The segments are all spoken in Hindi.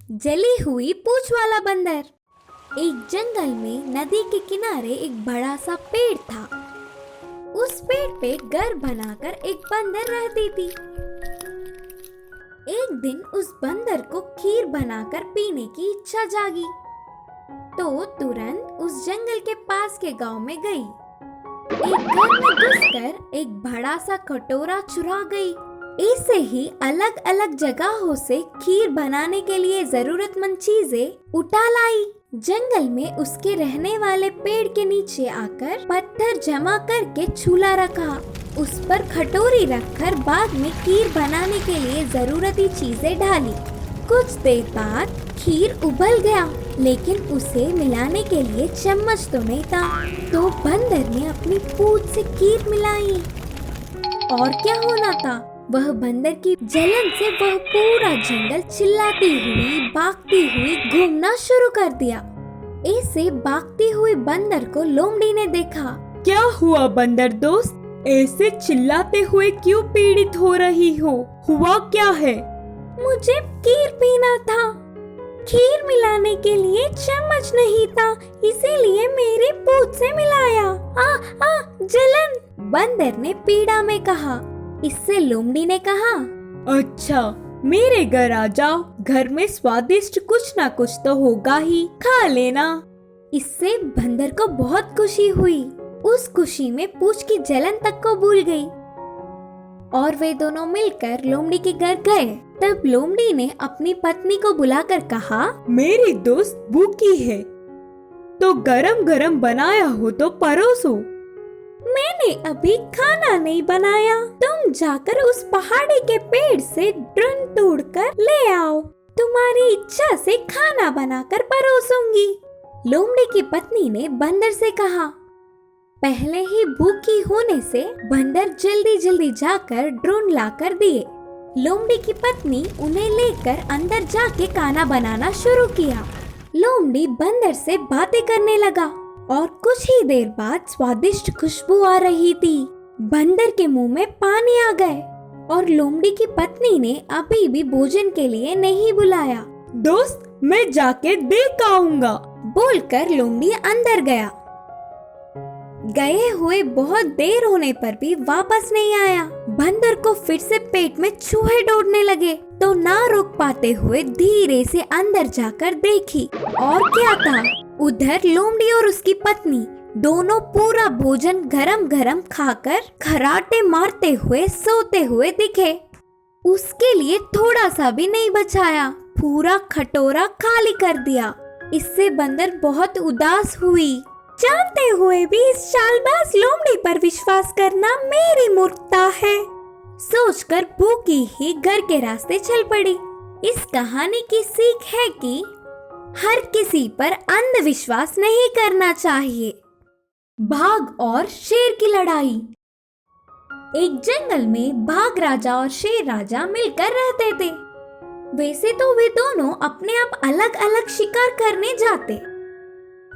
जली हुई पूंछ वाला बंदर। एक जंगल में नदी के किनारे एक बड़ा सा पेड़ था। उस पेड़ पे घर बनाकर एक बंदर रहती थी। एक दिन उस बंदर को खीर बनाकर पीने की इच्छा जागी, तो तुरंत उस जंगल के पास के गांव में गई। एक घर में घुसकर एक बड़ा सा कटोरा चुरा गई। ऐसे ही अलग अलग जगहों से खीर बनाने के लिए जरूरतमंद चीजें उठा लाई। जंगल में उसके रहने वाले पेड़ के नीचे आकर पत्थर जमा करके चूल्हा रखा। उस पर खटोरी रखकर बाद में खीर बनाने के लिए जरूरती चीजें डाली। कुछ देर बाद खीर उबल गया, लेकिन उसे मिलाने के लिए चम्मच तो नहीं था। तो बंदर ने अपनी पूंछ से खीर मिलाई। और क्या होना था, वह बंदर की जलन से वह पूरा जंगल चिल्लाती हुई भागती हुई घूमना शुरू कर दिया। ऐसे भागती हुई बंदर को लोमड़ी ने देखा। क्या हुआ बंदर दोस्त, ऐसे चिल्लाते हुए क्यों पीड़ित हो रही हो? हुआ क्या है? मुझे खीर पीना था। खीर मिलाने के लिए चम्मच नहीं था, इसीलिए मेरी पूंछ से मिलाया। जलन, बंदर ने पीड़ा में कहा। इससे लोमड़ी ने कहा, अच्छा, मेरे घर आ जाओ, घर में स्वादिष्ट कुछ ना कुछ तो होगा ही, खा लेना। इससे बंदर को बहुत खुशी हुई। उस खुशी में पूंछ की जलन तक को भूल गई और वे दोनों मिलकर लोमड़ी के घर गए। तब लोमड़ी ने अपनी पत्नी को बुलाकर कहा, मेरी दोस्त भूखी है, तो गरम गरम बनाया हो तो परोसो। मैंने अभी खाना नहीं बनाया, तुम जाकर उस पहाड़ी के पेड़ से ड्रन तोड़कर ले आओ, तुम्हारी इच्छा से खाना बनाकर परोसूंगी। लोमड़ी की पत्नी ने बंदर से कहा। पहले ही भूखी होने से बंदर जल्दी जल्दी जाकर ड्रोन लाकर दिए। लोमड़ी की पत्नी उन्हें लेकर अंदर जाके खाना बनाना शुरू किया। लोमड़ी बंदर से बातें करने लगा और कुछ ही देर बाद स्वादिष्ट खुशबू आ रही थी। बंदर के मुंह में पानी आ गए और लोमड़ी की पत्नी ने अभी भी भोजन के लिए नहीं बुलाया। दोस्त, मैं जाके देख आऊंगा, बोलकर लोमड़ी अंदर गया। गए हुए बहुत देर होने पर भी वापस नहीं आया। बंदर को फिर से पेट में चूहे दौड़ने लगे, तो ना रोक पाते हुए धीरे से अंदर जाकर देखी, और क्या था, उधर लोमड़ी और उसकी पत्नी दोनों पूरा भोजन गरम गरम खाकर खराटे मारते हुए सोते हुए दिखे। उसके लिए थोड़ा सा भी नहीं बचाया, पूरा खटोरा खाली कर दिया। इससे बंदर बहुत उदास हुई। जानते हुए भी इस चालबाज लोमड़ी पर विश्वास करना मेरी मूर्खता है, सोचकर भूखी ही घर के रास्ते चल पड़ी। इस कहानी की सीख है कि हर किसी पर अंधविश्वास नहीं करना चाहिए। बाघ और शेर की लड़ाई। एक जंगल में बाघ राजा और शेर राजा मिलकर रहते थे। वैसे तो वे दोनों अपने आप अलग अलग शिकार करने जाते।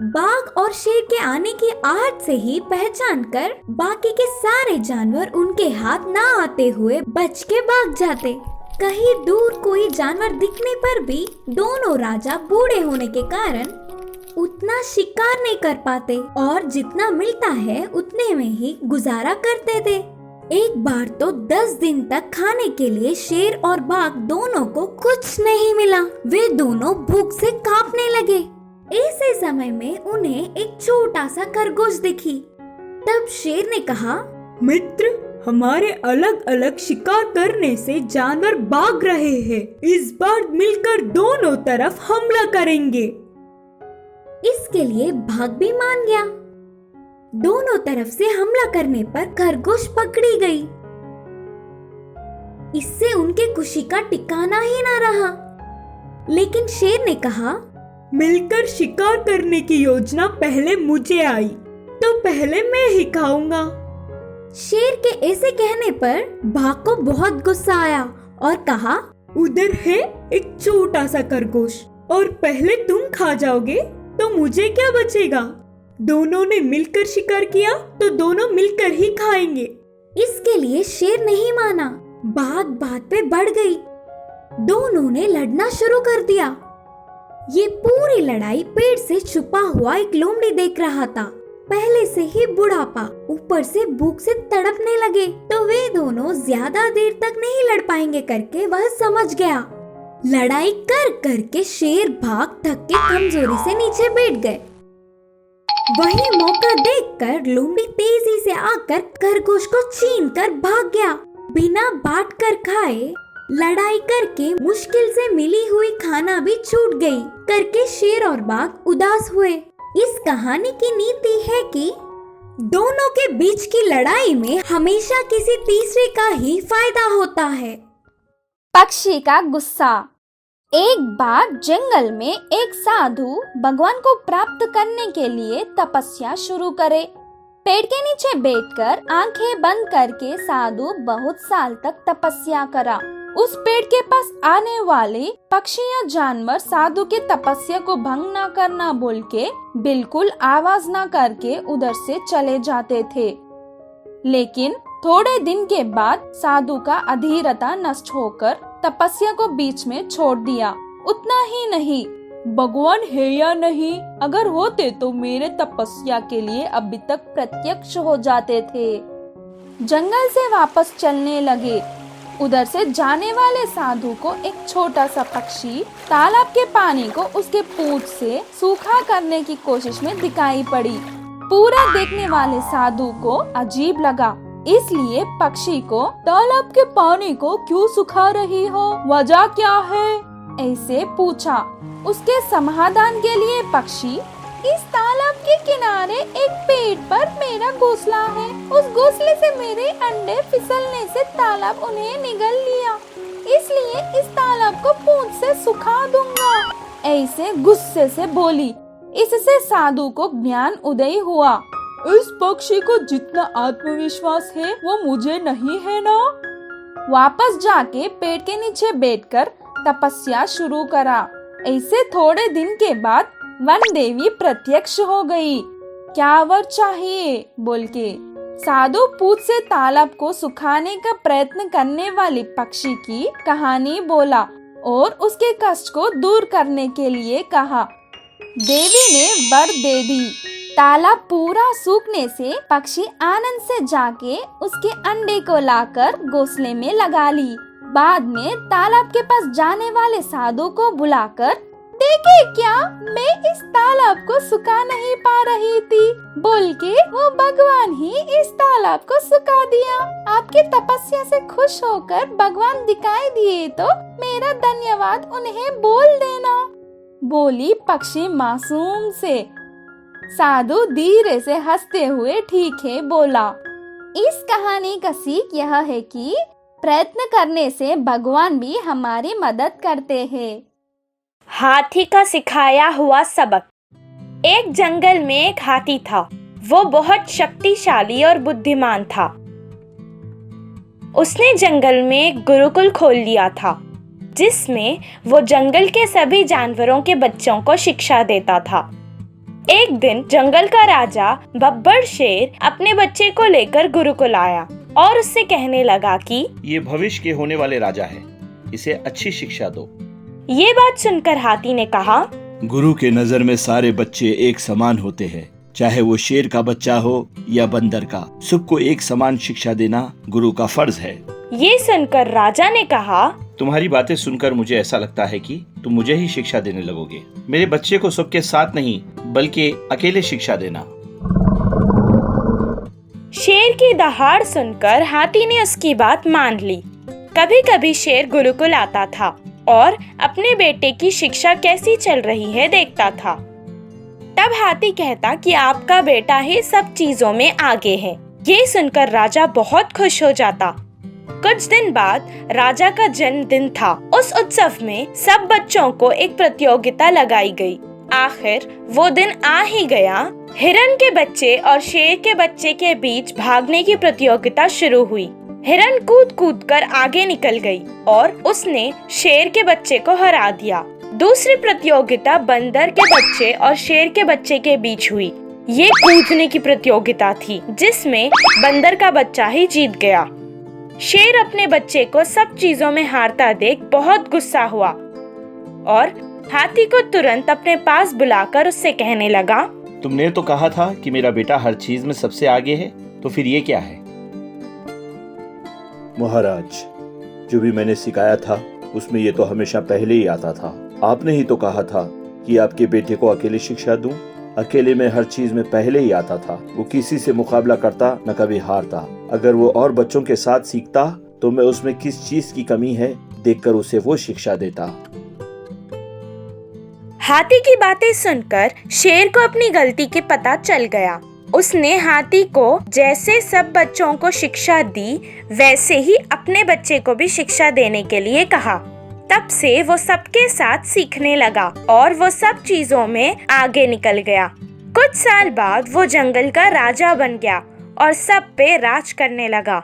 बाघ और शेर के आने की आहट से ही पहचान कर बाकी के सारे जानवर उनके हाथ ना आते हुए बच के भाग जाते। कहीं दूर कोई जानवर दिखने पर भी दोनों राजा बूढ़े होने के कारण उतना शिकार नहीं कर पाते और जितना मिलता है उतने में ही गुजारा करते थे। एक बार तो 10 दिन तक खाने के लिए शेर और बाघ दोनों को कुछ नहीं मिला। वे दोनों भूख से कांपने लगे। ऐसे समय में उन्हें एक छोटा सा खरगोश दिखी। तब शेर ने कहा, मित्र, हमारे अलग अलग शिकार करने से जानवर भाग रहे हैं। इस बार मिलकर दोनों तरफ हमला करेंगे। इसके लिए बाघ भी मान गया। दोनों तरफ से हमला करने पर खरगोश पकड़ी गई। इससे उनके खुशी का ठिकाना ही ना रहा। लेकिन शेर ने कहा, मिलकर शिकार करने की योजना पहले मुझे आई, तो पहले मैं ही खाऊंगा। शेर के ऐसे कहने पर बाघ को बहुत गुस्सा आया और कहा, उधर है एक छोटा सा खरगोश, और पहले तुम खा जाओगे तो मुझे क्या बचेगा? दोनों ने मिलकर शिकार किया तो दोनों मिलकर ही खाएंगे। इसके लिए शेर नहीं माना। बात बात पे बढ़ गई। दोनों ने लड़ना शुरू कर दिया। ये पूरी लड़ाई पेड़ से छुपा हुआ एक लोमड़ी देख रहा था। पहले से ही बुढ़ापा, ऊपर से भूख से तड़पने लगे, तो वे दोनों ज्यादा देर तक नहीं लड़ पाएंगे करके वह समझ गया। लड़ाई कर कर के शेर भाग थक के कमजोरी से नीचे बैठ गए। वही मौका देखकर लोमड़ी तेजी से आकर खरगोश को छीन कर भाग गया। बिना बांट कर खाए, लड़ाई करके मुश्किल से मिली हुई खाना भी छूट गई करके शेर और बाघ उदास हुए। इस कहानी की नीति है कि दोनों के बीच की लड़ाई में हमेशा किसी तीसरे का ही फायदा होता है। पक्षी का गुस्सा। एक बार जंगल में एक साधु भगवान को प्राप्त करने के लिए तपस्या शुरू करे। पेड़ के नीचे बैठकर आंखें बंद करके साधु बहुत साल तक तपस्या करा। उस पेड़ के पास आने वाले पक्षी या जानवर साधु के तपस्या को भंग न करना बोल के बिल्कुल आवाज न करके उधर से चले जाते थे। लेकिन थोड़े दिन के बाद साधु का अधीरता नष्ट होकर तपस्या को बीच में छोड़ दिया। उतना ही नहीं, भगवान है या नहीं, अगर होते तो मेरे तपस्या के लिए अभी तक प्रत्यक्ष हो जाते थे। जंगल से वापस चलने लगे। उधर से जाने वाले साधु को एक छोटा सा पक्षी तालाब के पानी को उसके पूंछ से सूखा करने की कोशिश में दिखाई पड़ी। पूरा देखने वाले साधु को अजीब लगा, इसलिए पक्षी को तालाब के पानी को क्यों सुखा रही हो, वजह क्या है, ऐसे पूछा। उसके समाधान के लिए पक्षी, इस तालाब के किनारे एक पेड़ पर मेरा घोंसला है, उस घोंसले से मेरे अंडे फिसलने से तालाब उन्हें निगल लिया, इसलिए इस तालाब को पूंछ से सुखा दूंगा, ऐसे गुस्से से बोली। इससे साधु को ज्ञान उदय हुआ। इस पक्षी को जितना आत्मविश्वास है वो मुझे नहीं है ना। वापस जाके पेड़ के नीचे बैठकर तपस्या शुरू करा। ऐसे थोड़े दिन के बाद वन देवी प्रत्यक्ष हो गई। क्या वर चाहिए बोल के साधु पूंछ से तालाब को सुखाने का प्रयत्न करने वाली पक्षी की कहानी बोला और उसके कष्ट को दूर करने के लिए कहा। देवी ने वर दे दी। तालाब पूरा सूखने से पक्षी आनंद से जाके उसके अंडे को लाकर घोंसले में लगा ली। बाद में तालाब के पास जाने वाले साधु को बुलाकर, देखे क्या, मैं इस तालाब को सुखा नहीं पा रही थी बोल के वो भगवान ही इस तालाब को सुखा दिया। आपकी तपस्या से खुश होकर भगवान दिखाई दिए तो मेरा धन्यवाद उन्हें बोल देना, बोली पक्षी मासूम से। साधु धीरे से हंसते हुए ठीक है बोला। इस कहानी का सीख यह है कि प्रयत्न करने से भगवान भी हमारी मदद करते हैं। हाथी का सिखाया हुआ सबक। एक जंगल में एक हाथी था। वो बहुत शक्तिशाली और बुद्धिमान था। उसने जंगल में एक गुरुकुल खोल लिया था, जिसमें वो जंगल के सभी जानवरों के बच्चों को शिक्षा देता था। एक दिन जंगल का राजा बब्बर शेर अपने बच्चे को लेकर गुरुकुल आया और उससे कहने लगा कि ये भविष्य के होने वाले राजा है, इसे अच्छी शिक्षा दो। ये बात सुनकर हाथी ने कहा, गुरु के नजर में सारे बच्चे एक समान होते हैं, चाहे वो शेर का बच्चा हो या बंदर का, सबको एक समान शिक्षा देना गुरु का फर्ज है। ये सुनकर राजा ने कहा, तुम्हारी बातें सुनकर मुझे ऐसा लगता है कि तुम मुझे ही शिक्षा देने लगोगे। मेरे बच्चे को सबके साथ नहीं बल्कि अकेले शिक्षा देना। शेर की दहाड़ सुनकर हाथी ने उसकी बात मान ली। कभी कभी शेर गुरुकुल आता था और अपने बेटे की शिक्षा कैसी चल रही है देखता था। तब हाथी कहता कि आपका बेटा ही सब चीजों में आगे है। ये सुनकर राजा बहुत खुश हो जाता। कुछ दिन बाद राजा का जन्मदिन था। उस उत्सव में सब बच्चों को एक प्रतियोगिता लगाई गई। आखिर वो दिन आ ही गया। हिरन के बच्चे और शेर के बच्चे के बीच भागने की प्रतियोगिता शुरू हुई। हिरन कूद कूद कर आगे निकल गई और उसने शेर के बच्चे को हरा दिया। दूसरी प्रतियोगिता बंदर के बच्चे और शेर के बच्चे के बीच हुई। ये कूदने की प्रतियोगिता थी, जिसमें बंदर का बच्चा ही जीत गया। शेर अपने बच्चे को सब चीजों में हारता देख बहुत गुस्सा हुआ और हाथी को तुरंत अपने पास बुलाकर उससे कहने लगा, तुमने तो कहा था कि मेरा बेटा हर चीज में सबसे आगे है, तो फिर ये क्या है? महाराज, जो भी मैंने सिखाया था उसमें ये तो हमेशा पहले ही आता था। आपने ही तो कहा था कि आपके बेटे को अकेले शिक्षा दूं। अकेले में हर चीज में पहले ही आता था। वो किसी से मुकाबला करता न कभी हारता। अगर वो और बच्चों के साथ सीखता तो मैं उसमें किस चीज की कमी है देखकर उसे वो शिक्षा देता। हाथी की बातें सुनकर शेर को अपनी गलती के पता चल गया। उसने हाथी को जैसे सब बच्चों को शिक्षा दी वैसे ही अपने बच्चे को भी शिक्षा देने के लिए कहा। तब से वो सबके साथ सीखने लगा और वो सब चीजों में आगे निकल गया। कुछ साल बाद वो जंगल का राजा बन गया और सब पे राज करने लगा।